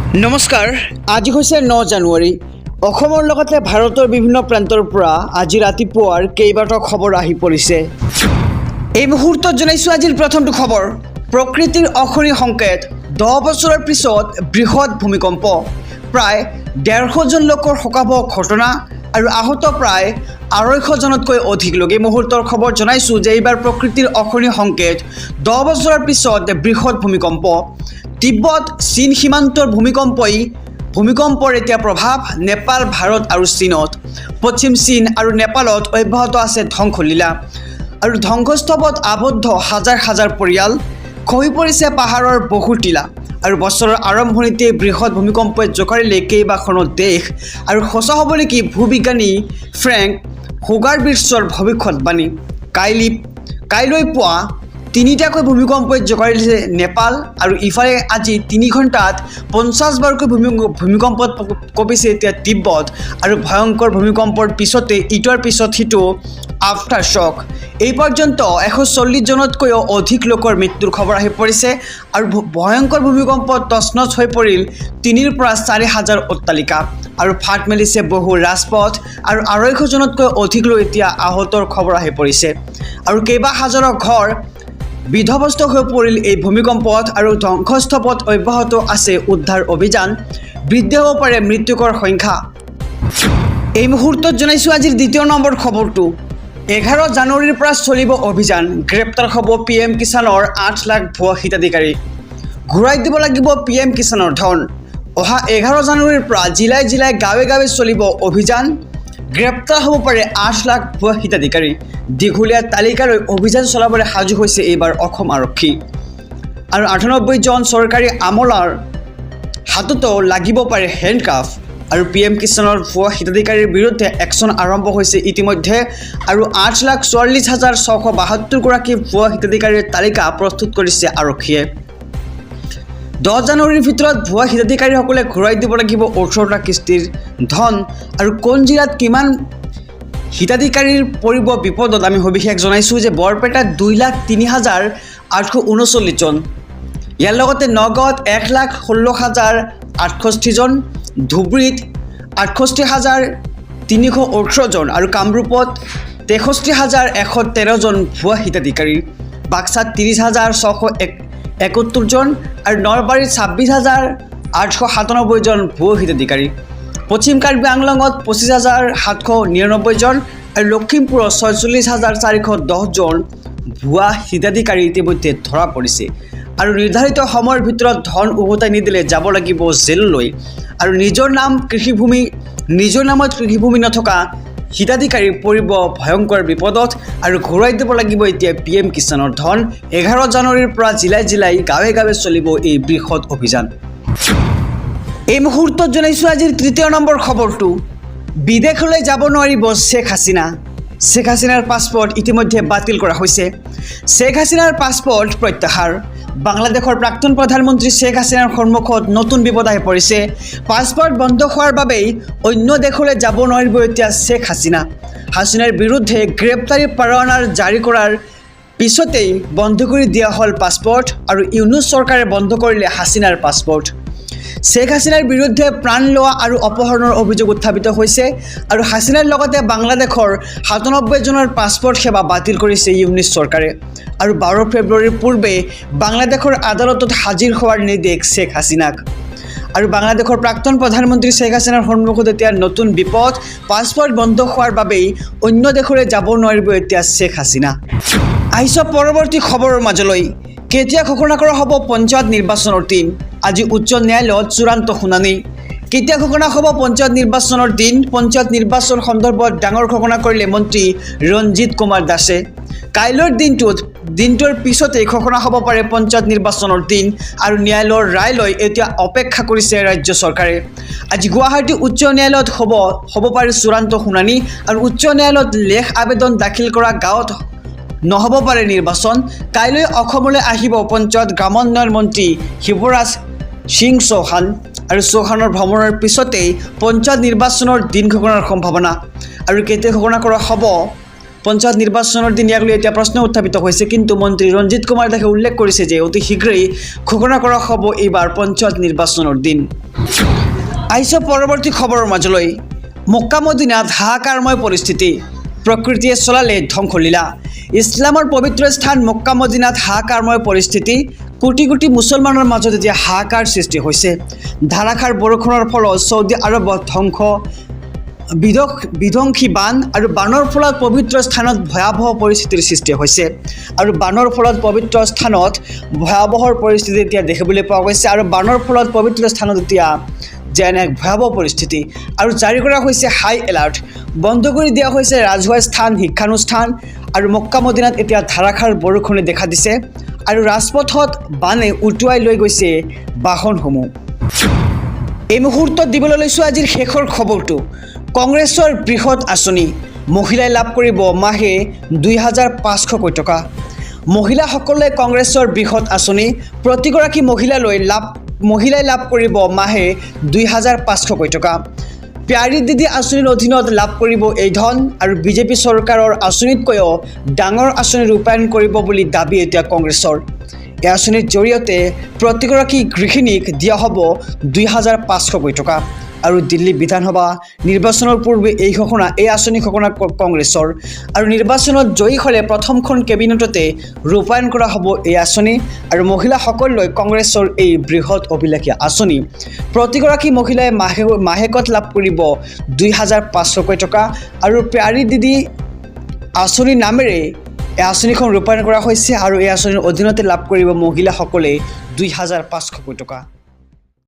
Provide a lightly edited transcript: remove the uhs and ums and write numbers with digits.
নমস্কাৰ, আজি হৈছে 9 জানুৱাৰী। অসমৰ লগতে ভাৰতৰ বিভিন্ন প্ৰান্তৰ পৰা আজি ৰাতিপুৱাৰ কেইবাটাও খবৰ আহি পৰিছে। এই মুহূৰ্তত জনাইছোঁ আজিৰ প্ৰথমটো খবৰ। প্ৰকৃতিৰ অশনি সংকেত, 10 বছৰৰ পিছত বৃহৎ ভূমিকম্প, প্ৰায় 150 জন লোকৰ শোকাবহ ঘটনা আৰু আহত প্ৰায় 250 জনতকৈ অধিক লোক। এই মুহূৰ্তৰ খবৰ জনাইছোঁ যে এইবাৰ প্ৰকৃতিৰ অশনি সংকেত, 10 বছৰৰ পিছত বৃহৎ ভূমিকম্প। তিব্বত চীন সীমান্তৰ ভূমিকম্পৰ এতিয়া প্ৰভাৱ নেপাল, ভাৰত আৰু চীনত। পশ্চিম চীন আৰু নেপালত অব্যাহত আছে ধ্বংসলীলা আৰু ধ্বংসস্তৱত আবদ্ধ হাজাৰ হাজাৰ পৰিয়াল। খহি পৰিছে পাহাৰৰ বহু টিলা আৰু বছৰৰ আৰম্ভণিতে বৃহৎ ভূমিকম্পই জোকাৰিলে কেইবাখনো দেশ। আৰু সঁচা হ'ব নেকি ভূবিজ্ঞানী ফ্ৰেংক হোগাৰবিটছৰ ভৱিষ্যতবাণী? কাইলৈ পুৱা 3টাকৈ ভূমিকম্পই জোকাৰিছে নেপাল আৰু ইফালে আজি 3 ঘণ্টাত 50 বাৰকৈ ভূমিকম্পত কঁপিছে এতিয়া তিব্বত। আৰু ভয়ংকৰ ভূমিকম্পৰ পিছতে ইটোৰ পিছত সিটো আফটাৰ শ্বক। এই পৰ্যন্ত 140 জনতকৈও অধিক লোকৰ মৃত্যুৰ খবৰ আহি পৰিছে আৰু ভয়ংকৰ ভূমিকম্পত তছনছ হৈ পৰিল 3ৰ পৰা 4 হাজাৰ অট্টালিকা আৰু ফাট মেলিছে বহু ৰাজপথ আৰু 250 জনতকৈ অধিক লোক এতিয়া আহতৰ খবৰ আহি পৰিছে আৰু কেইবা হাজাৰৰ ঘৰ বিধ্বস্ত হৈ পৰিল এই ভূমিকম্পত আৰু ধ্বংসস্তৱত অব্যাহত আছে উদ্ধাৰ অভিযান। বৃদ্ধি হ'ব পাৰে মৃতকৰ সংখ্যা। এই মুহূৰ্তত জনাইছোঁ আজিৰ 2 নম্বৰ খবৰটো। 11 জানুৱাৰীৰ পৰা চলিব অভিযান, গ্ৰেপ্তাৰ হ'ব PM কিষাণৰ 8 লাখ ভুৱা হিতাধিকাৰী। ঘূৰাই দিব লাগিব PM কিষাণৰ ধন। অহা 11 জানুৱাৰীৰ পৰা জিলাই জিলাই গাঁৱে গাঁৱে চলিব অভিযান, গ্ৰেপ্তাৰ হ'ব পাৰে 8 লাখ ভুৱা হিতাধিকাৰী। দীঘলীয়া তালিকালৈ অভিযান চলাবলৈ সাজু হৈছে এইবাৰ অসম আৰক্ষী। আৰু 98 জন চৰকাৰী আমলাৰ হাততো লাগিব পাৰে হেণ্ডকাফ। আৰু PM কিষাণৰ ভুৱা হিতাধিকাৰীৰ বিৰুদ্ধে একশ্যন আৰম্ভ হৈছে ইতিমধ্যে আৰু 8,44,672 গৰাকী ভুৱা হিতাধিকাৰীৰ তালিকা প্ৰস্তুত কৰিছে আৰক্ষীয়ে। 10 জানুৱাৰীৰ ভিতৰত ভুৱা হিতাধিকাৰীসকলে ঘূৰাই দিব লাগিব 18টা কিস্তিৰ ধন। আৰু কোন জিলাত কিমান হিতাধিকাৰীৰ পৰিব বিপদত আমি সবিশেষ জনাইছোঁ যে বৰপেটাত 2,03,839 জন, ইয়াৰ লগতে নগাঁৱত 1,16,068 জন, ধুবুৰীত 68,318 জন আৰু কামৰূপত 63,113 জন ভুৱা হিতাধিকাৰী, বাক্সাত 30,671 জন আৰু নলবাৰীত 26,897 জন ভুৱা হিতাধিকাৰী, পশ্চিম কাৰ্বি আংলঙত 25,799 জন আৰু লখিমপুৰত 46,410 জন ভুৱা হিতাধিকাৰী ইতিমধ্যে ধৰা পৰিছে। আৰু নিৰ্ধাৰিত সময়ৰ ভিতৰত ধন উভতাই নিদিলে যাব লাগিব জেললৈ। আৰু নিজৰ নামত কৃষিভূমি নথকা হিতাধিকাৰী পৰিব ভয়ংকৰ বিপদত আৰু ঘূৰাই দিব লাগিব এতিয়া PM কিষাণৰ ধন। 11 জানুৱাৰীৰ পৰা জিলাই জিলাই গাঁৱে গাঁৱে চলিব এই বৃহৎ অভিযান। এই মুহূৰ্তত জনাইছোঁ আজিৰ 3 নম্বৰ খবৰটো। বিদেশলৈ যাব নোৱাৰিব শ্বেখ হাছিনা। শ্বেখ হাছিনাৰ পাছপৰ্ট ইতিমধ্যে বাতিল কৰা হৈছে। শ্বেখ হাছিনাৰ পাছপৰ্ট প্ৰত্যাহাৰ। বাংলাদেশৰ প্ৰাক্তন প্ৰধানমন্ত্ৰী শ্বেখ হাছিনাৰ সন্মুখত নতুন বিপদ আহি পৰিছে। পাছপৰ্ট বন্ধ হোৱাৰ বাবেই অন্য দেশলৈ যাব নোৱাৰিব এতিয়া শ্বেখ হাছিনা। হাছিনাৰ বিৰুদ্ধে গ্ৰেপ্তাৰী পৰোৱানা জাৰি কৰাৰ পিছতেই বন্ধ কৰি দিয়া হ'ল পাছপৰ্ট আৰু ইউনুছ চৰকাৰে বন্ধ কৰিলে হাছিনাৰ পাছপৰ্ট। শ্বেখ হাছিনাৰ বিৰুদ্ধে প্ৰাণ লোৱা আৰু অপহৰণৰ অভিযোগ উত্থাপিত হৈছে আৰু হাছিনাৰ লগতে বাংলাদেশৰ 97 জনৰ পাছপৰ্ট সেৱা বাতিল কৰিছে ইউনুছ চৰকাৰে। আৰু 12 ফেব্ৰুৱাৰীৰ পূৰ্বে বাংলাদেশৰ আদালতত হাজিৰ হোৱাৰ নিৰ্দেশ শ্বেখ হাছিনাক। আৰু বাংলাদেশৰ প্ৰাক্তন প্ৰধানমন্ত্ৰী শ্বেখ হাছিনাৰ সন্মুখত এতিয়া নতুন বিপদ। পাছপৰ্ট বন্ধ হোৱাৰ বাবেই অন্য দেশলৈ যাব নোৱাৰিব এতিয়া শ্বেখ হাছিনা। আহিছোঁ পৰৱৰ্তী খবৰৰ মাজলৈ। কেতিয়া ঘোষণা কৰা হ'ব পঞ্চায়ত নিৰ্বাচনৰ দিন? আজি উচ্চ ন্যায়ালয়ত চূড়ান্ত শুনানি। কেতিয়া ঘোষণা হ'ব পঞ্চায়ত নিৰ্বাচনৰ দিন? পঞ্চায়ত নিৰ্বাচন সন্দৰ্ভত ডাঙৰ ঘোষণা কৰিলে মন্ত্ৰী ৰঞ্জিত কুমাৰ দাসে। কাইলৈৰ দিনটোৰ পিছতেই ঘোষণা হ'ব পাৰে পঞ্চায়ত নিৰ্বাচনৰ দিন আৰু ন্যায়ালয়ৰ ৰায়লৈ এতিয়া অপেক্ষা কৰিছে ৰাজ্য চৰকাৰে। আজি গুৱাহাটী উচ্চ ন্যায়ালয়ত হ'ব পাৰে চূড়ান্ত শুনানি আৰু উচ্চ ন্যায়ালয়ত লেখ আবেদন দাখিল কৰা গাঁৱত নহ'ব পাৰে নিৰ্বাচন। কাইলৈ অসমলৈ আহিব পঞ্চায়ত গ্ৰামোন্নয়ন মন্ত্ৰী শিৱৰাজ সিং চৌহান আৰু চৌহানৰ ভ্ৰমণৰ পিছতেই পঞ্চায়ত নিৰ্বাচনৰ দিন ঘোষণাৰ সম্ভাৱনা। আৰু কেতিয়া ঘোষণা কৰা হ'ব পঞ্চায়ত নিৰ্বাচনৰ দিন ইয়াক লৈ এতিয়া প্ৰশ্ন উত্থাপিত হৈছে কিন্তু মন্ত্ৰী ৰঞ্জিত কুমাৰ দাসে উল্লেখ কৰিছে যে অতি শীঘ্ৰেই ঘোষণা কৰা হ'ব এইবাৰ পঞ্চায়ত নিৰ্বাচনৰ দিন আহিছে পৰৱৰ্তী খবৰৰ মাজলৈ মক্কা মদিনাত হাহাকাৰময় পৰিস্থিতি প্ৰকৃতিয়ে চলালে ধ্বংসলীলা ইছলামৰ পবিত্ৰ স্থান মক্কা মদিনাত হাহাকাৰময় পৰিস্থিতি কোটি কোটি মুছলমানৰ মাজত এতিয়া হাহাকাৰ সৃষ্টি হৈছে ধাৰাসাৰ বৰষুণৰ ফলত সৌদি আৰবত বিধ্বংসী বান আৰু বানৰ ফলত পবিত্ৰ স্থানত ভয়াৱহ পৰিস্থিতিৰ সৃষ্টি হৈছে আৰু বানৰ ফলত পবিত্ৰ স্থানত ভয়াৱহ পৰিস্থিতি এতিয়া দেখিবলৈ পোৱা গৈছে আৰু বানৰ ফলত পবিত্ৰ স্থানত এতিয়া যেন এক ভয়াৱহ পৰিস্থিতি আৰু জাৰি কৰা হৈছে হাই এলাৰ্ট বন্ধ কৰি দিয়া হৈছে ৰাজহুৱা স্থান শিক্ষানুষ্ঠান আৰু মক্কা মদিনাত এতিয়া ধাৰাসাৰ বৰষুণে দেখা দিছে আৰু ৰাজপথত বানে উটুৱাই লৈ গৈছে বাহনসমূহ এই মুহূৰ্তত দিবলৈ লৈছোঁ আজিৰ শেষৰ খবৰটো কংগ্ৰেছৰ বৃহৎ আঁচনি মহিলাই লাভ কৰিব মাহে ২৫০০ টকা মহিলাসকলে কংগ্ৰেছৰ বৃহৎ আঁচনি প্ৰতিগৰাকী মহিলাই লাভ কৰিব মাহে ২৫০০ টকা প্যাৰী দিদি আঁচনিৰ অধীনত লাভ কৰিব এই ধন আৰু বিজেপি চৰকাৰৰ আঁচনিতকৈও ডাঙৰ আঁচনি ৰূপায়ণ কৰিব বুলি দাবী এতিয়া কংগ্ৰেছৰ এই আঁচনিৰ জৰিয়তে প্ৰতিগৰাকী গৃহিণীক দিয়া হ'ব ২৫০০ টকা আৰু দিল্লী বিধানসভা নিৰ্বাচনৰ পূৰ্বে এই আঁচনি ঘোষণা কংগ্ৰেছৰ আৰু নিৰ্বাচনত জয়ী হ'লে প্ৰথমখন কেবিনেটতে ৰূপায়ণ কৰা হ'ব এই আঁচনি আৰু মহিলাসকললৈ কংগ্ৰেছৰ এই বৃহৎ অভিলাষী আঁচনি প্ৰতিগৰাকী মহিলাই মাহেকত লাভ কৰিব ২৫০০ টকা আৰু প্যাৰী দিদি আঁচনিৰ নামেৰে এই আঁচনিখন ৰূপায়ণ কৰা হৈছে আৰু এই আঁচনিৰ অধীনতে লাভ কৰিব মহিলাসকলে ২৫০০ টকা